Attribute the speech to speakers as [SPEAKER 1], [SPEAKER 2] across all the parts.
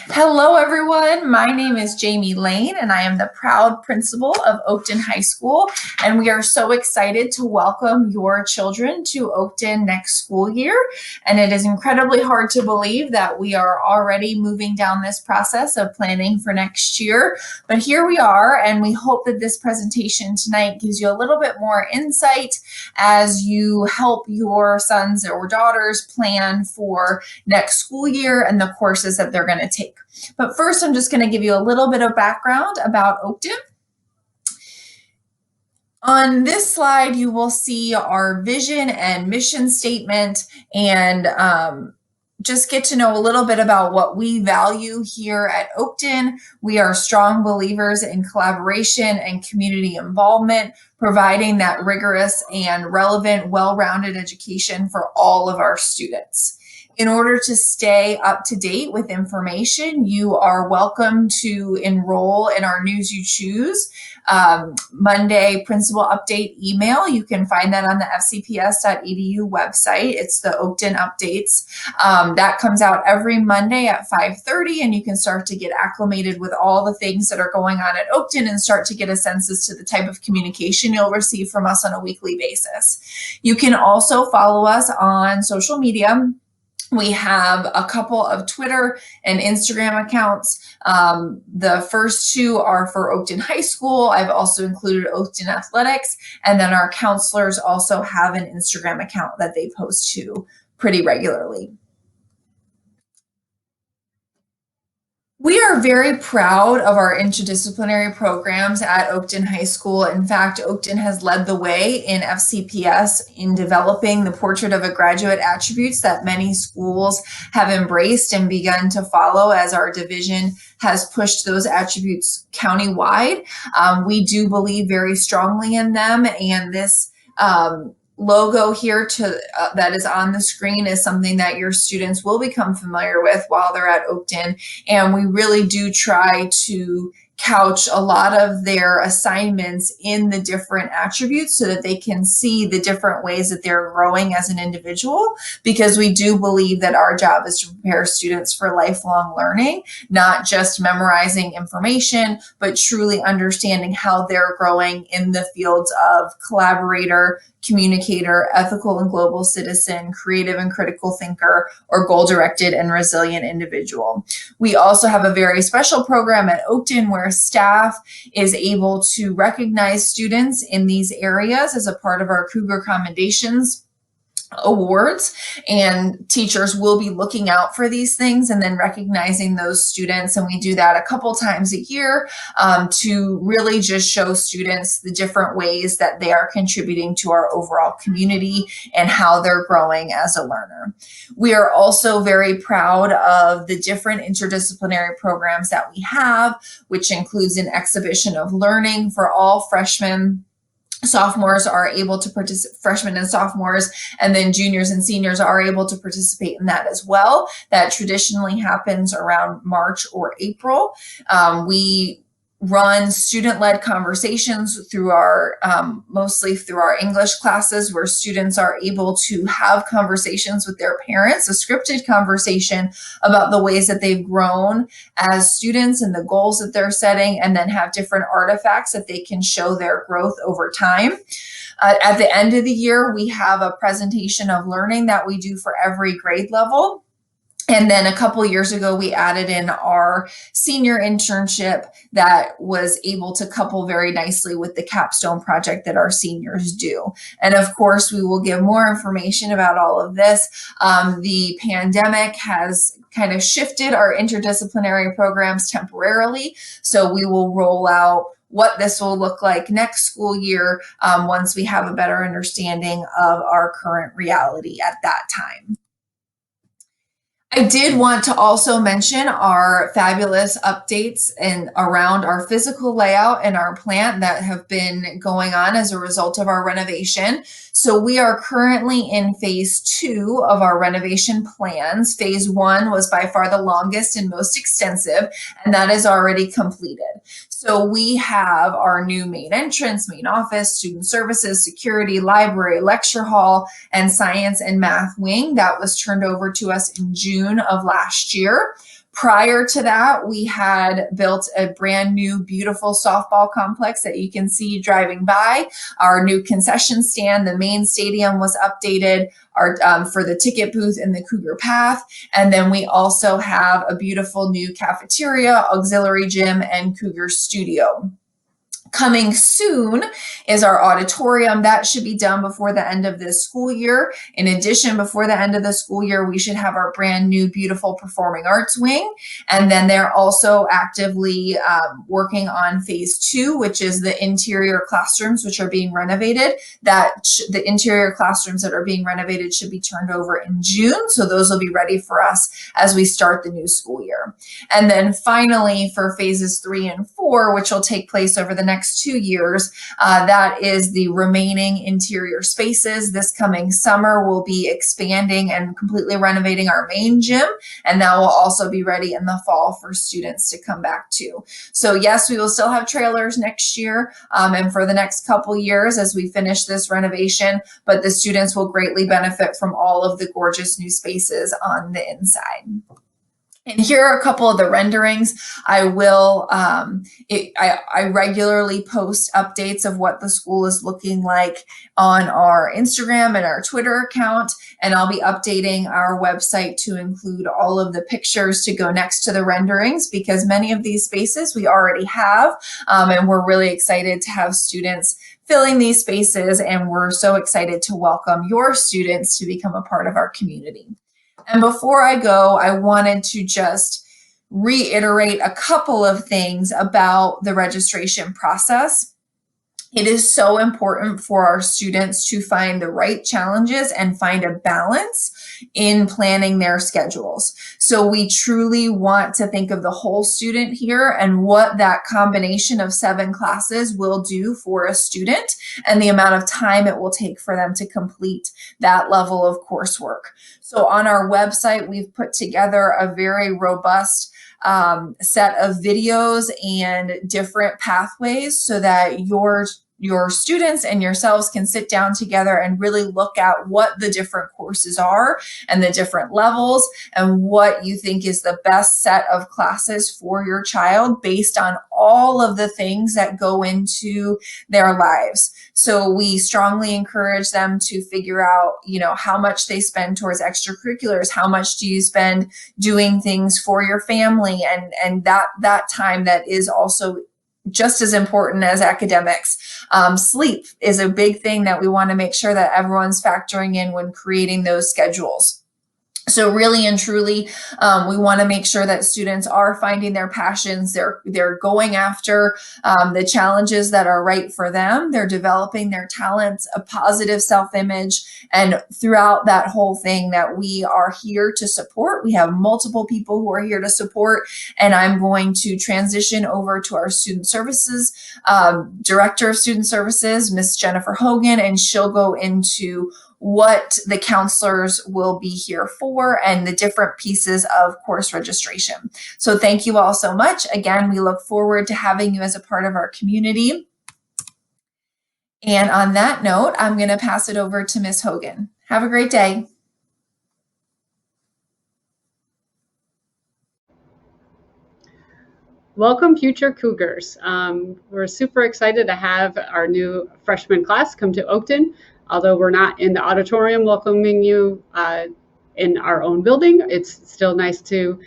[SPEAKER 1] Hello, everyone. My name is Jamie Lane, and I am the proud principal of Oakton High School. And we are so excited to welcome your children to Oakton next school year. And it is incredibly hard to believe that we are already moving down this process of planning for next year. But here we are, and we hope that this presentation tonight gives you a little bit more insight as you help your sons or daughters plan for next school year and the courses that they're going to take. But first, I'm just going to give you a little bit of background about Oakton. On this slide, you will see our vision and mission statement and just get to know a little bit about what we value here at Oakton. We are strong believers in collaboration and community involvement, providing that rigorous and relevant, well-rounded education for all of our students. In order to stay up to date with information, you are welcome to enroll in our News You Choose Monday principal update email. You can find that on the fcps.edu website. It's the Oakton Updates. That comes out every Monday at 5:30, and you can start to get acclimated with all the things that are going on at Oakton and start to get a sense as to the type of communication you'll receive from us on a weekly basis. You can also follow us on social media. We have a couple of Twitter and Instagram accounts. The first two are for Oakton High School. I've also included Oakton Athletics, and then our counselors also have an Instagram account that they post to pretty regularly. We are very proud of our interdisciplinary programs at Oakton High School. In fact, Oakton has led the way in FCPS in developing the portrait of a graduate attributes that many schools have embraced and begun to follow as our division has pushed those attributes countywide. We do believe very strongly in them, and this logo here that is on the screen is something that your students will become familiar with while they're at Oakton. And we really do try to couch a lot of their assignments in the different attributes so that they can see the different ways that they're growing as an individual, because we do believe that our job is to prepare students for lifelong learning, not just memorizing information, but truly understanding how they're growing in the fields of collaborator, communicator, ethical and global citizen, creative and critical thinker, or goal-directed and resilient individual. We also have a very special program at Oakton where staff is able to recognize students in these areas as a part of our Cougar Commendations awards, and teachers will be looking out for these things and then recognizing those students. And we do that a couple times a year to really just show students the different ways that they are contributing to our overall community and how they're growing as a learner. We are also very proud of the different interdisciplinary programs that we have, which includes an exhibition of learning for all freshmen. Sophomores are able to participate, freshmen and sophomores, and then juniors and seniors are able to participate in that as well. That traditionally happens around March or April. We run student-led conversations through our, mostly through our English classes, where students are able to have conversations with their parents, a scripted conversation about the ways that they've grown as students and the goals that they're setting, and then have different artifacts that they can show their growth over time. At the end of the year, we have a presentation of learning that we do for every grade level. And then a couple years ago, we added in our senior internship that was able to couple very nicely with the capstone project that our seniors do. And of course, we will give more information about all of this. The pandemic has kind of shifted our interdisciplinary programs temporarily, so we will roll out what this will look like next school year once we have a better understanding of our current reality at that time. I did want to also mention our fabulous updates and around our physical layout and our plant that have been going on as a result of our renovation. So we are currently in phase 2 of our renovation plans. Phase 1 was by far the longest and most extensive, and that is already completed. So we have our new main entrance, main office, student services, security, library, lecture hall, and science and math wing that was turned over to us in June of last year. Prior to that, we had built a brand new, beautiful softball complex that you can see driving by. Our new concession stand, the main stadium was updated for the ticket booth in the Cougar Path. And then we also have a beautiful new cafeteria, auxiliary gym, and Cougar Studio. Coming soon is our auditorium. That should be done before the end of this school year. In addition, before the end of the school year, we should have our brand new, beautiful performing arts wing. And then they're also actively working on phase 2, which is the interior classrooms, which are being renovated. The interior classrooms that are being renovated should be turned over in June. So those will be ready for us as we start the new school year. And then finally, for phases 3 and 4, which will take place over the next 2 years, that is the remaining interior spaces. This coming summer, we'll be expanding and completely renovating our main gym, and that will also be ready in the fall for students to come back to. So yes, we will still have trailers next year and for the next couple years as we finish this renovation, but the students will greatly benefit from all of the gorgeous new spaces on the inside. And here are a couple of the renderings. I regularly post updates of what the school is looking like on our Instagram and our Twitter account, and I'll be updating our website to include all of the pictures to go next to the renderings, because many of these spaces we already have, and we're really excited to have students filling these spaces, and we're so excited to welcome your students to become a part of our community. And before I go, I wanted to just reiterate a couple of things about the registration process. It is so important for our students to find the right challenges and find a balance in planning their schedules. So we truly want to think of the whole student here and what that combination of 7 classes will do for a student and the amount of time it will take for them to complete that level of coursework. So on our website, we've put together a very robust set of videos and different pathways so that your students and yourselves can sit down together and really look at what the different courses are and the different levels and what you think is the best set of classes for your child based on all of the things that go into their lives. So we strongly encourage them to figure out, how much they spend towards extracurriculars, how much do you spend doing things for your family, and that time that is also just as important as academics. Sleep is a big thing that we want to make sure that everyone's factoring in when creating those schedules. So really and truly, we want to make sure that students are finding their passions. They're going after the challenges that are right for them. They're developing their talents, a positive self-image, and throughout that whole thing that we are here to support. We have multiple people who are here to support, and I'm going to transition over to our student services, Director of Student Services, Miss Jennifer Hogan, and she'll go into what the counselors will be here for and the different pieces of course registration. So thank you all so much. Again, we look forward to having you as a part of our community. And on that note, I'm going to pass it over to Miss Hogan. Have a great day.
[SPEAKER 2] Welcome, future Cougars. We're super excited to have our new freshman class come to Oakton. Although we're not in the auditorium welcoming you in our own building, it's still nice to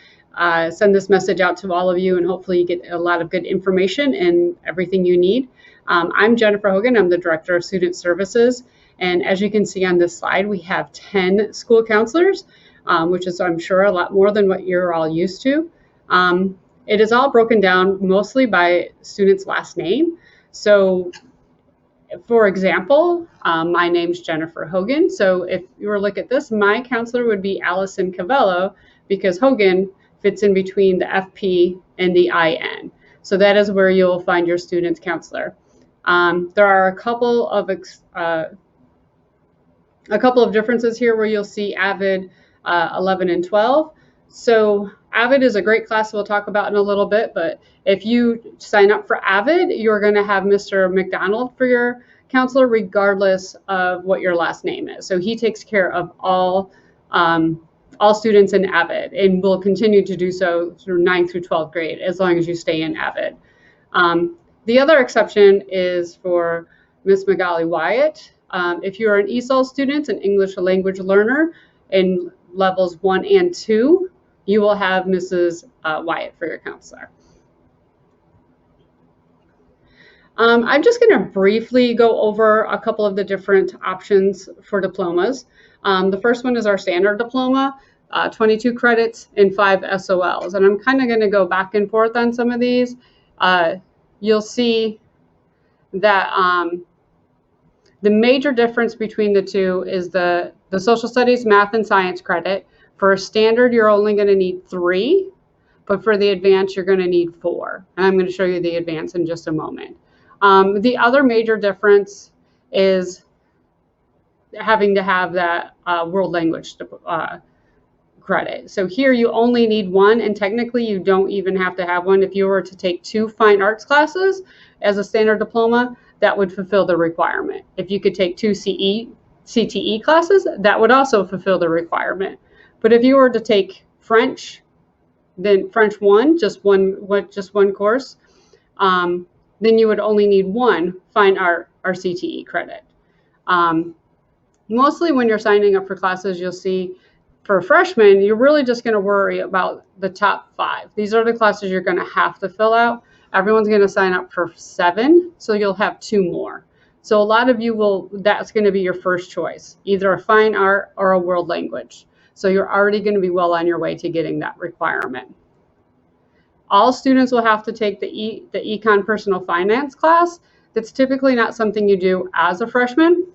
[SPEAKER 2] send this message out to all of you, and hopefully you get a lot of good information and everything you need. I'm Jennifer Hogan. I'm the Director of Student Services. And as you can see on this slide, we have 10 school counselors, which is, I'm sure, a lot more than what you're all used to. It is all broken down mostly by student's last name. So for example, my name's Jennifer Hogan. So if you were to look at this, my counselor would be Allison Cavello, because Hogan fits in between the FP and the IN. So that is where you'll find your student's counselor. There are a couple of differences here where you'll see AVID 11 and 12. So AVID is a great class we'll talk about in a little bit, but if you sign up for AVID, you're going to have Mr. McDonald for your counselor regardless of what your last name is. So he takes care of all all students in Avid, and will continue to do so through 9th through 12th grade as long as you stay in Avid. The other exception is for Miss Magali Wyatt. If you're an ESOL student, an English language learner in levels 1 and 2, you will have Mrs. Wyatt for your counselor. I'm just going to briefly go over a couple of the different options for diplomas. The first one is our standard diploma, 22 credits and 5 SOLs. And I'm kind of going to go back and forth on some of these. You'll see that the major difference between the two is the social studies, math, and science credit. For a standard, you're only going to need 3, but for the advanced, you're going to need 4. And I'm going to show you the advanced in just a moment. The other major difference is having to have that world language credit. So here you only need 1, and technically you don't even have to have 1. If you were to take 2 fine arts classes as a standard diploma, that would fulfill the requirement. If you could take 2 CTE classes, that would also fulfill the requirement. But if you were to take French, then French 1, just one course, then you would only need 1 fine art or CTE credit. Mostly when you're signing up for classes, you'll see for freshmen, you're really just going to worry about the top 5. These are the classes you're going to have to fill out. Everyone's going to sign up for 7, so you'll have 2 more. So a lot of you that's going to be your first choice, either a fine art or a world language. So you're already going to be well on your way to getting that requirement. All students will have to take the Econ Personal Finance class. That's typically not something you do as a freshman,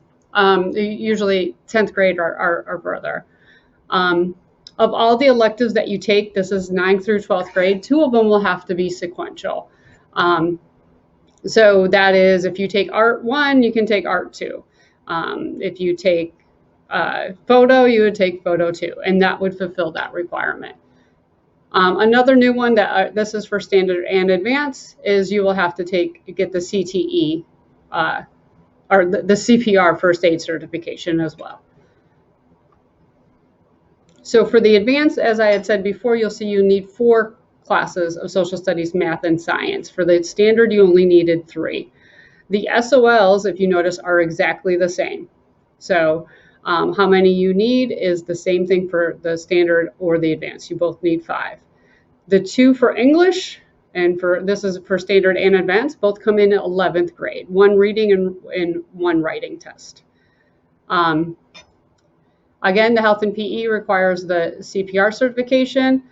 [SPEAKER 2] usually 10th grade or further. Of all the electives that you take, this is 9th through 12th grade, 2 of them will have to be sequential. So that is, if you take Art 1, you can take Art 2. If you take Photo, you would take Photo 2, and that would fulfill that requirement. Another new one that this is for standard and advanced is you will have to get the CTE or the CPR first aid certification as well. So for the advanced, as I had said before, you'll see you need 4 classes of social studies, math, and science. For the standard, you only needed 3. The SOLs, if you notice, are exactly the same. So how many you need is the same thing for the standard or the advanced. You both need 5. The 2 for English, and this is for standard and advanced, both come in at 11th grade, 1 reading and 1 writing test. Again, the health and PE requires the CPR certification.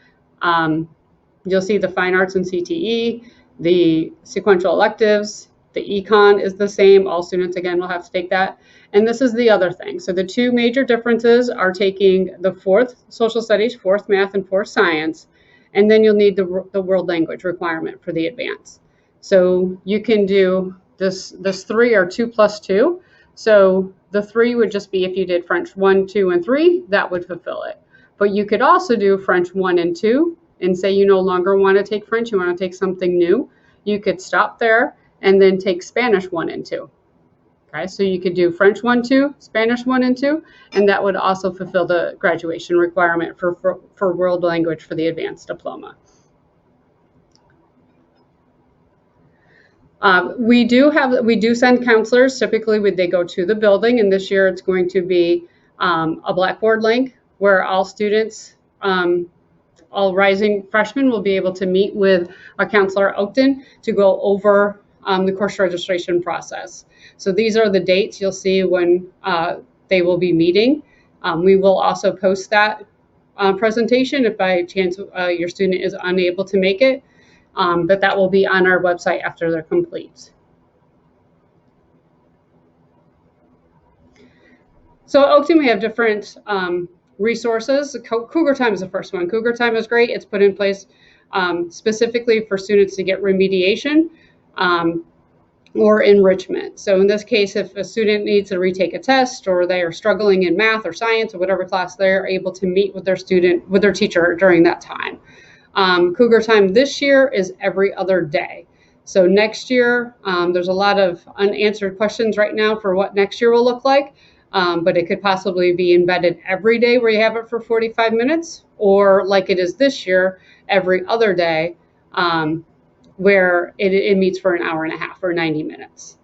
[SPEAKER 2] You'll see the fine arts and CTE, the sequential electives, the econ is the same. All students, again, will have to take that. And this is the other thing. So the 2 major differences are taking the 4th social studies, 4th math, and 4th science. And then you'll need the world language requirement for the advanced. So you can do this 3 or 2 plus 2. So the 3 would just be if you did French 1, 2, and 3, that would fulfill it. But you could also do French 1 and 2 and say you no longer want to take French, you want to take something new. You could stop there and then take Spanish 1 and 2. Okay, so you could do French 1, 2, Spanish 1 and 2, and that would also fulfill the graduation requirement for world language for the advanced diploma. We do send counselors. Typically, they go to the building, and this year it's going to be a Blackboard link where all students, all rising freshmen, will be able to meet with a counselor at Oakton to go over the course registration process. So these are the dates you'll see when they will be meeting. We will also post that presentation if by chance your student is unable to make it. But that will be on our website after they're complete. So at Oakton, we have different resources. Cougar Time is the first one. Cougar Time is great. It's put in place specifically for students to get remediation or enrichment. So in this case, if a student needs to retake a test or they are struggling in math or science or whatever class, they're able to meet with their teacher during that time. Cougar Time this year is every other day. So next year, there's a lot of unanswered questions right now for what next year will look like. but it could possibly be embedded every day where you have it for 45 minutes, or like it is this year, every other day, where it meets for an hour and a half or 90 minutes.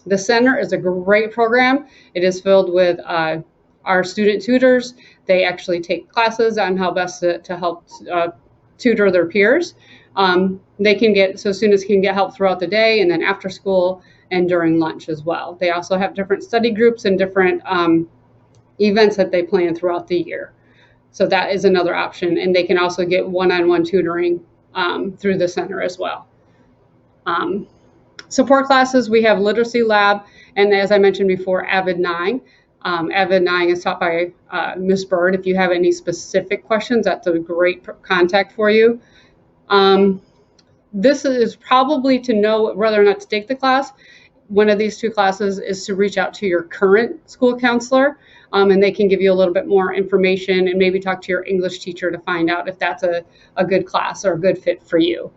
[SPEAKER 2] The center is a great program. It is filled with our student tutors. They actually take classes on how best to help tutor their peers. They can get, so students can get help throughout the day and then after school and during lunch as well. They also have different study groups and different events that they plan throughout the year. So that is another option. And they can also get one-on-one tutoring through the center as well. Support classes, we have Literacy Lab, and as I mentioned before, Avid 9. Avid 9 is taught by Ms. Bird. If you have any specific questions, that's a great contact for you. This is probably to know whether or not to take the class. One of these two classes is to reach out to your current school counselor, and they can give you a little bit more information and maybe talk to your English teacher to find out if that's a good class or a good fit for you.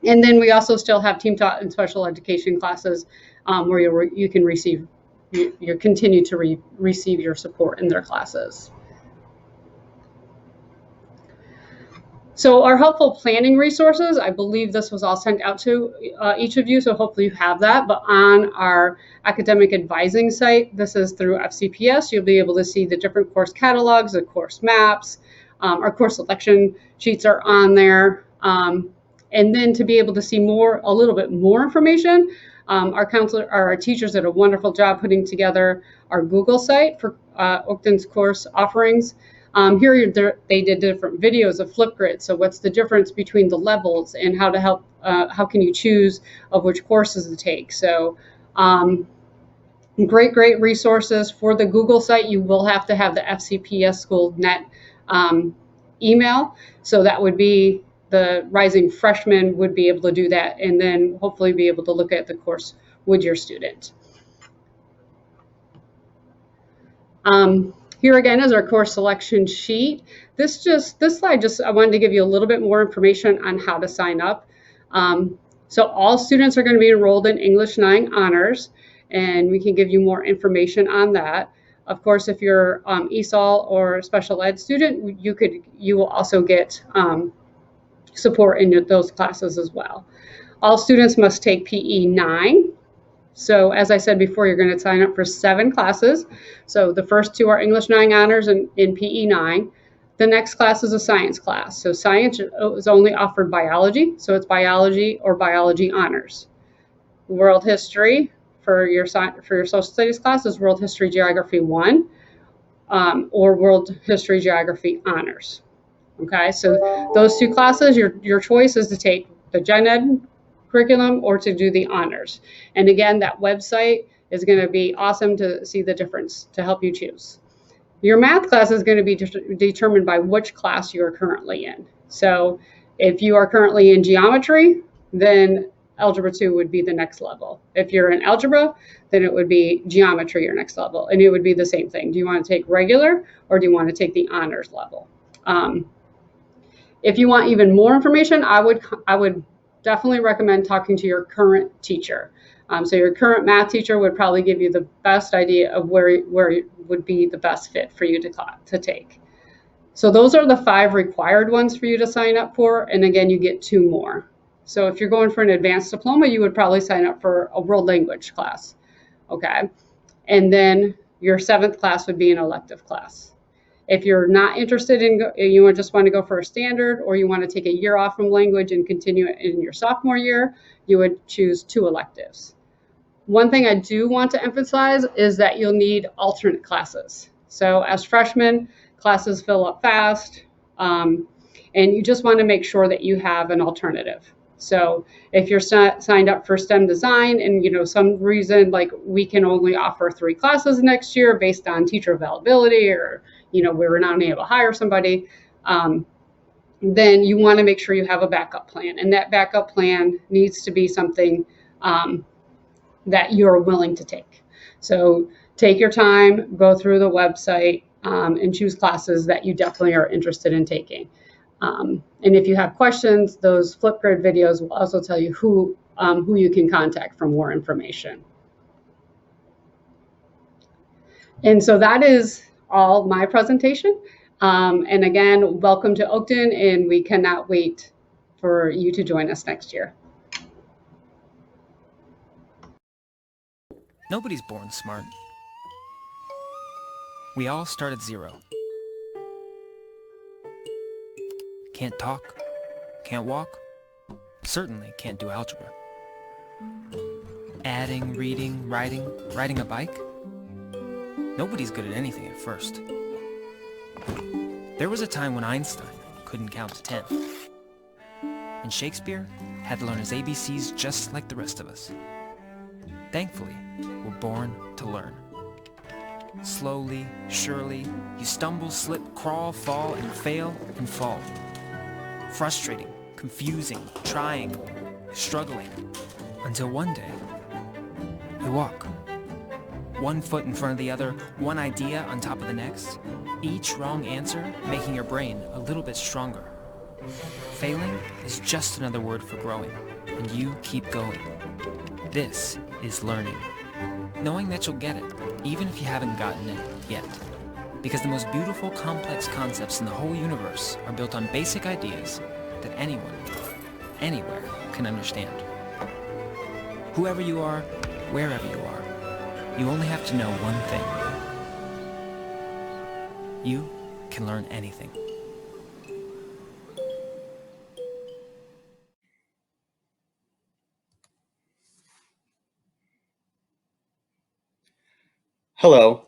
[SPEAKER 2] And then we also still have team taught and special education classes where you can receive, you continue to receive your support in their classes. So our helpful planning resources, I believe this was all sent out to each of you, so hopefully you have that. But on our academic advising site, this is through FCPS, you'll be able to see the different course catalogs, the course maps, our course selection sheets are on there. And then to be able to see a little bit more information, our teachers did a wonderful job putting together our Google site for Oakton's course offerings. Here they did different videos of Flipgrid. So what's the difference between the levels and how to help, how can you choose of which courses to take? So great resources for the Google site. You will have to have the FCPS School Net email. So that would be the rising freshman would be able to do that and then hopefully be able to look at the course with your student. Here again is our course selection sheet. This slide I wanted to give you a little bit more information on how to sign up. So all students are going to be enrolled in English 9 Honors, and we can give you more information on that. Of course, if you're ESOL or special ed student, you will also get support in those classes as well. All students must take PE 9. So as I said before, you're going to sign up for 7 classes. So the first 2 are English 9 Honors in PE 9. The next class is a science class. So science is only offered biology. So it's biology or biology honors. World history for your social studies class is World History Geography 1 or World History Geography honors. Okay, so those 2 classes, your choice is to take the Gen Ed curriculum or to do the honors. And again, that website is going to be awesome to see the difference to help you choose. Your math class is going to be determined by which class you are currently in. So if you are currently in geometry, then Algebra 2 would be the next level. If you're in algebra, then it would be geometry your next level. And it would be the same thing. Do you want to take regular or do you want to take the honors level? If you want even more information, I would definitely recommend talking to your current teacher. So your current math teacher would probably give you the best idea of where it would be the best fit for you to take. So those are the 5 required ones for you to sign up for. And again, you get 2 more. So if you're going for an advanced diploma, you would probably sign up for a world language class. Okay. And then your 7th class would be an elective class. If you're not interested in, you just want to go for a standard or you want to take a year off from language and continue it in your sophomore year, you would choose 2 electives. One thing I do want to emphasize is that you'll need alternate classes. So as freshmen, classes fill up fast, and you just want to make sure that you have an alternative. So if you're signed up for STEM design and some reason like we can only offer 3 classes next year based on teacher availability or we were not able to hire somebody, then you want to make sure you have a backup plan. And that backup plan needs to be something that you're willing to take. So take your time, go through the website, and choose classes that you definitely are interested in taking. And if you have questions, those Flipgrid videos will also tell you who you can contact for more information. And so that is all my presentation. And again, welcome to Oakton, and we cannot wait for you to join us next year.
[SPEAKER 3] Nobody's born smart. We all start at zero. Can't talk, can't walk, certainly can't do algebra. Adding, reading, writing, riding a bike? Nobody's good at anything at first. There was a time when Einstein couldn't count to 10. And Shakespeare had to learn his ABCs just like the rest of us. Thankfully, we're born to learn. Slowly, surely, you stumble, slip, crawl, fall, and fail and fall. Frustrating, confusing, trying, struggling, until one day, you walk. One foot in front of the other, one idea on top of the next, each wrong answer making your brain a little bit stronger. Failing is just another word for growing, and you keep going. This is learning. Knowing that you'll get it, even if you haven't gotten it yet. Because the most beautiful, complex concepts in the whole universe are built on basic ideas that anyone, anywhere, can understand. Whoever you are, wherever you are, you only have to know one thing. You can learn anything.
[SPEAKER 4] Hello,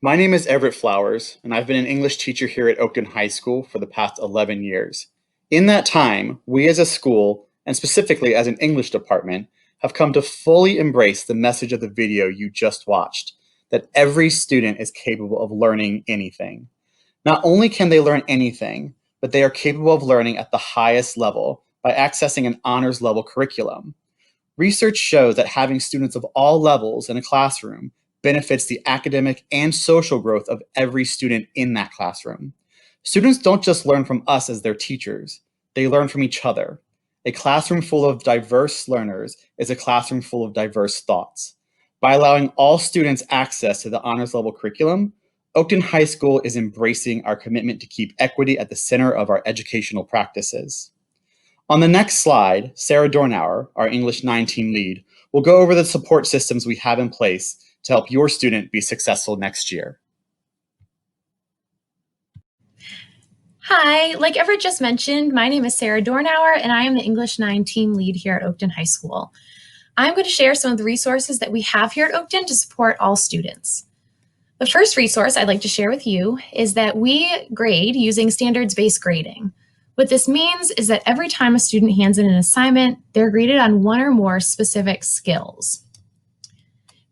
[SPEAKER 4] my name is Everett Flowers, and I've been an English teacher here at Oakton High School for the past 11 years. In that time, we as a school, and specifically as an English department, have come to fully embrace the message of the video you just watched, that every student is capable of learning anything. Not only can they learn anything, but they are capable of learning at the highest level by accessing an honors level curriculum. Research shows that having students of all levels in a classroom benefits the academic and social growth of every student in that classroom. Students don't just learn from us as their teachers, they learn from each other. A classroom full of diverse learners is a classroom full of diverse thoughts. By allowing all students access to the honors level curriculum, Oakton High School is embracing our commitment to keep equity at the center of our educational practices. On the next slide, Sarah Dornauer, our English 9 team lead, will go over the support systems we have in place to help your student be successful next year.
[SPEAKER 5] Hi, like Everett just mentioned, my name is Sarah Dornauer, and I am the English 9 team lead here at Oakton High School. I'm going to share some of the resources that we have here at Oakton to support all students. The first resource I'd like to share with you is that we grade using standards-based grading. What this means is that every time a student hands in an assignment, they're graded on one or more specific skills.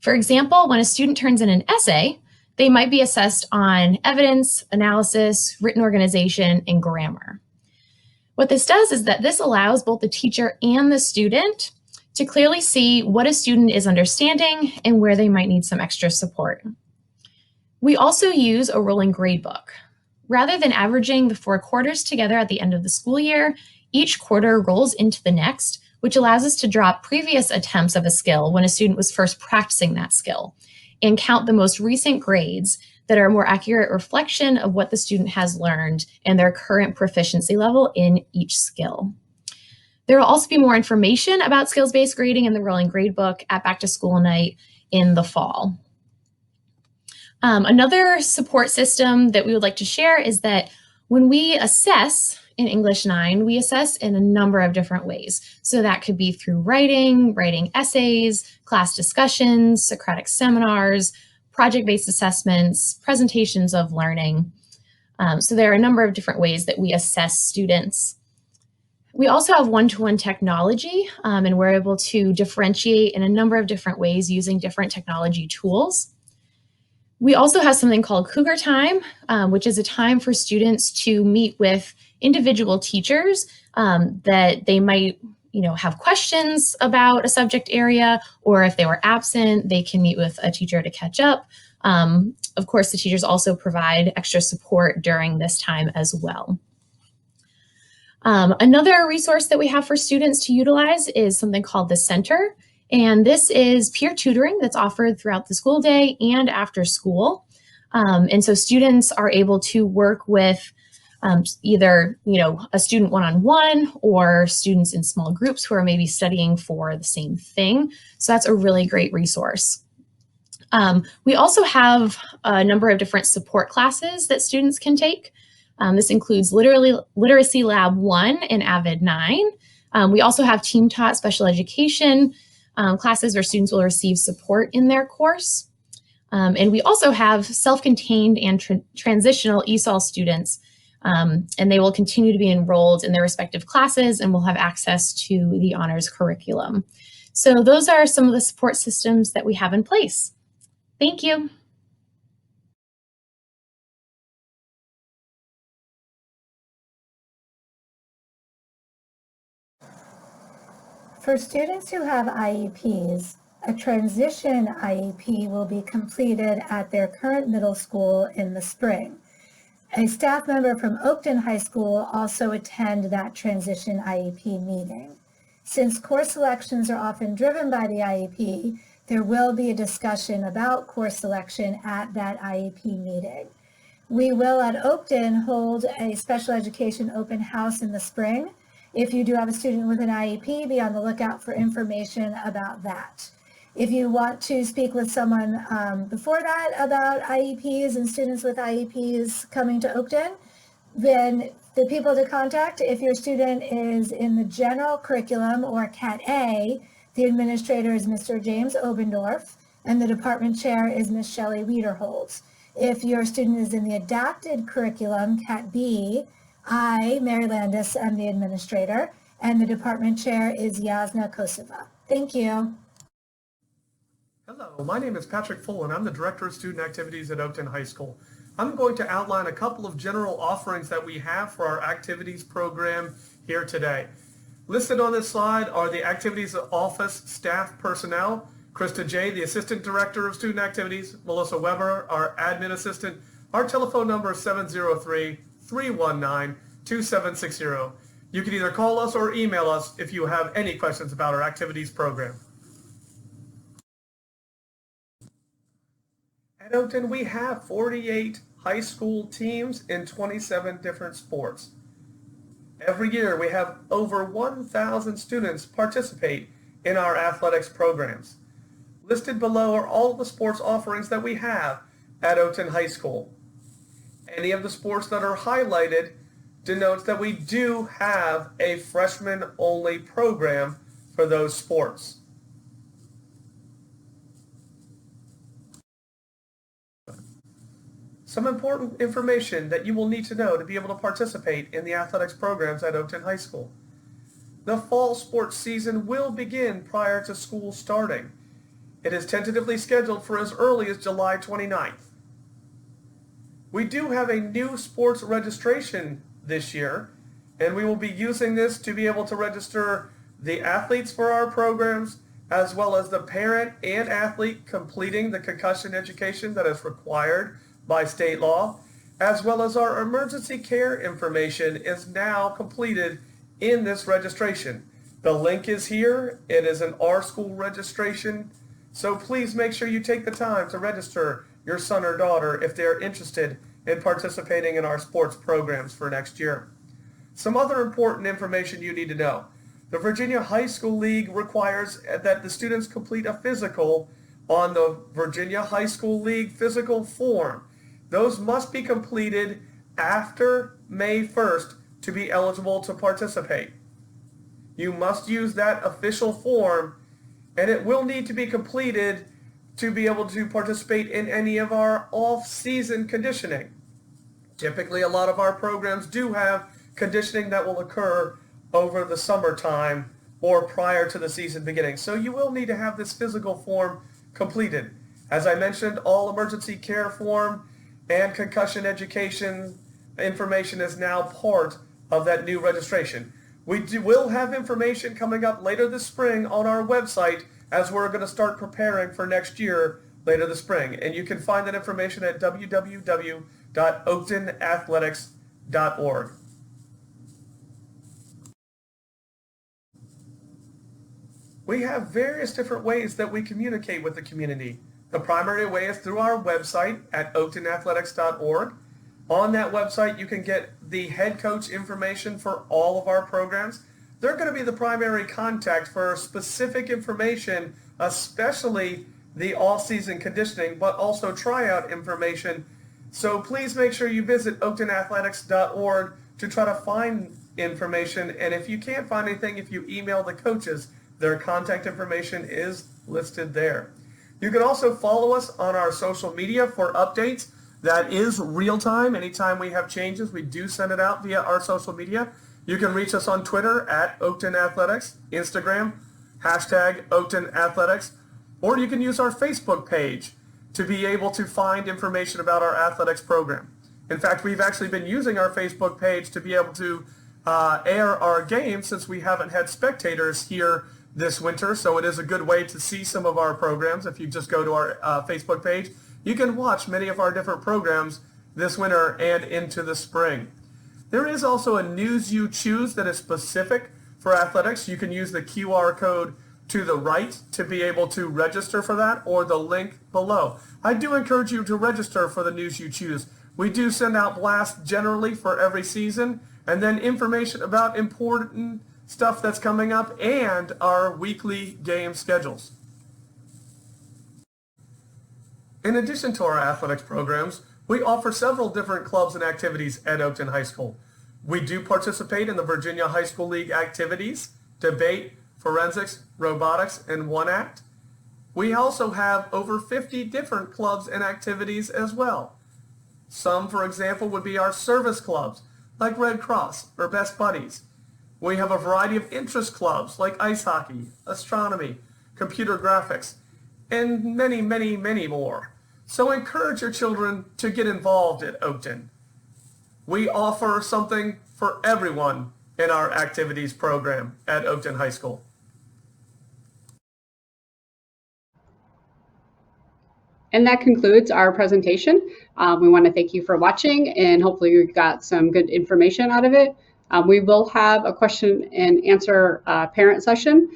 [SPEAKER 5] For example, when a student turns in an essay, they might be assessed on evidence, analysis, written organization, and grammar. What this does is that this allows both the teacher and the student to clearly see what a student is understanding and where they might need some extra support. We also use a rolling gradebook. Rather than averaging the 4 quarters together at the end of the school year, each quarter rolls into the next, which allows us to drop previous attempts of a skill when a student was first practicing that skill, and count the most recent grades that are a more accurate reflection of what the student has learned and their current proficiency level in each skill. There will also be more information about skills-based grading in the rolling gradebook at Back to School Night in the fall. Another support system that we would like to share is that when we assess in English 9, we assess in a number of different ways. So that could be through writing essays, class discussions, Socratic seminars, project-based assessments, presentations of learning. So there are a number of different ways that we assess students. We also have one-to-one technology, and we're able to differentiate in a number of different ways using different technology tools. We also have something called Cougar Time, which is a time for students to meet with individual teachers that they might have questions about a subject area, or if they were absent, they can meet with a teacher to catch up. Of course, the teachers also provide extra support during this time as well. Another resource that we have for students to utilize is something called the Center. And this is peer tutoring that's offered throughout the school day and after school. And so students are able to work with either, a student one-on-one or students in small groups who are maybe studying for the same thing. So that's a really great resource. We also have a number of different support classes that students can take. This includes Literacy Lab 1 and Avid 9. We also have team-taught special education classes where students will receive support in their course. And we also have self-contained and transitional ESOL students, and they will continue to be enrolled in their respective classes and will have access to the honors curriculum. So those are some of the support systems that we have in place. Thank you.
[SPEAKER 6] For students who have IEPs, a transition IEP will be completed at their current middle school in the spring. A staff member from Oakton High School also attend that transition IEP meeting. Since course selections are often driven by the IEP, there will be a discussion about course selection at that IEP meeting. We will at Oakton hold a special education open house in the spring. If you do have a student with an IEP, be on the lookout for information about that. If you want to speak with someone before that about IEPs and students with IEPs coming to Oakton, then the people to contact, if your student is in the general curriculum or Cat A, the administrator is Mr. James Obendorf, and the department chair is Ms. Shelley Wiederholz. If your student is in the adapted curriculum, Cat B, I, Mary Landis, am the administrator, and the department chair is Yasna Kosova. Thank you.
[SPEAKER 7] Hello, my name is Patrick Full, and I'm the Director of Student Activities at Oakton High School. I'm going to outline a couple of general offerings that we have for our activities program here today. Listed on this slide are the activities office staff personnel. Krista J., the Assistant Director of Student Activities, Melissa Weber, our Admin Assistant. Our telephone number is 703-319-2760. You can either call us or email us if you have any questions about our activities program. At Oakton, we have 48 high school teams in 27 different sports. Every year, we have over 1,000 students participate in our athletics programs. Listed below are all of the sports offerings that we have at Oakton High School. Any of the sports that are highlighted denotes that we do have a freshman-only program for those sports. Some important information that you will need to know to be able to participate in the athletics programs at Oakton High School. The fall sports season will begin prior to school starting. It is tentatively scheduled for as early as July 29th. We do have a new sports registration this year, and we will be using this to be able to register the athletes for our programs, as well as the parent and athlete completing the concussion education that is required by state law, as well as our emergency care information is now completed in this registration. The link is here. It is an Our School registration, so please make sure you take the time to register your son or daughter if they're interested in participating in our sports programs for next year. Some other important information you need to know. The Virginia High School League requires that the students complete a physical on the Virginia High School League physical form. Those must be completed after May 1st to be eligible to participate. You must use that official form, and it will need to be completed to be able to participate in any of our off-season conditioning. Typically, a lot of our programs do have conditioning that will occur over the summertime or prior to the season beginning. So you will need to have this physical form completed. As I mentioned, all emergency care form and concussion education information is now part of that new registration. We will have information coming up later this spring on our website as we're going to start preparing for next year later this spring. And you can find that information at www.oaktonathletics.org. We have various different ways that we communicate with the community. The primary way is through our website at oaktonathletics.org. On that website, you can get the head coach information for all of our programs. They're going to be the primary contact for specific information, especially the all-season conditioning, but also tryout information. So please make sure you visit oaktonathletics.org to try to find information. And if you can't find anything, if you email the coaches, their contact information is listed there. You can also follow us on our social media for updates. That is real time. Anytime we have changes, we do send it out via our social media. You can reach us on Twitter at Oakton Athletics, Instagram, hashtag Oakton Athletics, or you can use our Facebook page to be able to find information about our athletics program. In fact, we've actually been using our Facebook page to be able to air our games since we haven't had spectators here this winter, so it is a good way to see some of our programs. If you just go to our Facebook page, you can watch many of our different programs this winter and into the spring. There is also a News You Choose that is specific for athletics. You can use the QR code to the right to be able to register for that, or the link below. I do encourage you to register for the News You Choose. We do send out blasts generally for every season, and then information about important stuff that's coming up and our weekly game schedules. In addition to our athletics programs, we offer several different clubs and activities at Oakton High School. We do participate in the Virginia High School League activities, debate, forensics, robotics, and one act. We also have over 50 different clubs and activities as well. Some, for example, would be our service clubs, like Red Cross or Best Buddies. We have a variety of interest clubs, like ice hockey, astronomy, computer graphics, and many, many, many more. So encourage your children to get involved at Oakton. We offer something for everyone in our activities program at Oakton High School.
[SPEAKER 2] And that concludes our presentation. We want to thank you for watching, and hopefully you got some good information out of it. We will have a question and answer parent session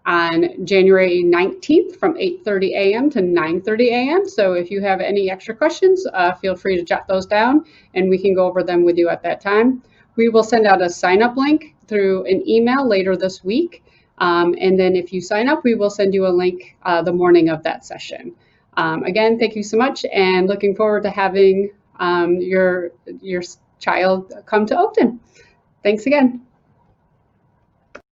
[SPEAKER 2] on January 19th from 8:30 a.m. to 9:30 a.m. So if you have any extra questions, feel free to jot those down and we can go over them with you at that time. We will send out a sign-up link through an email later this week. And then if you sign up, we will send you a link the morning of that session. Again, thank you so much, and looking forward to having your child come to Oakton. Thanks again.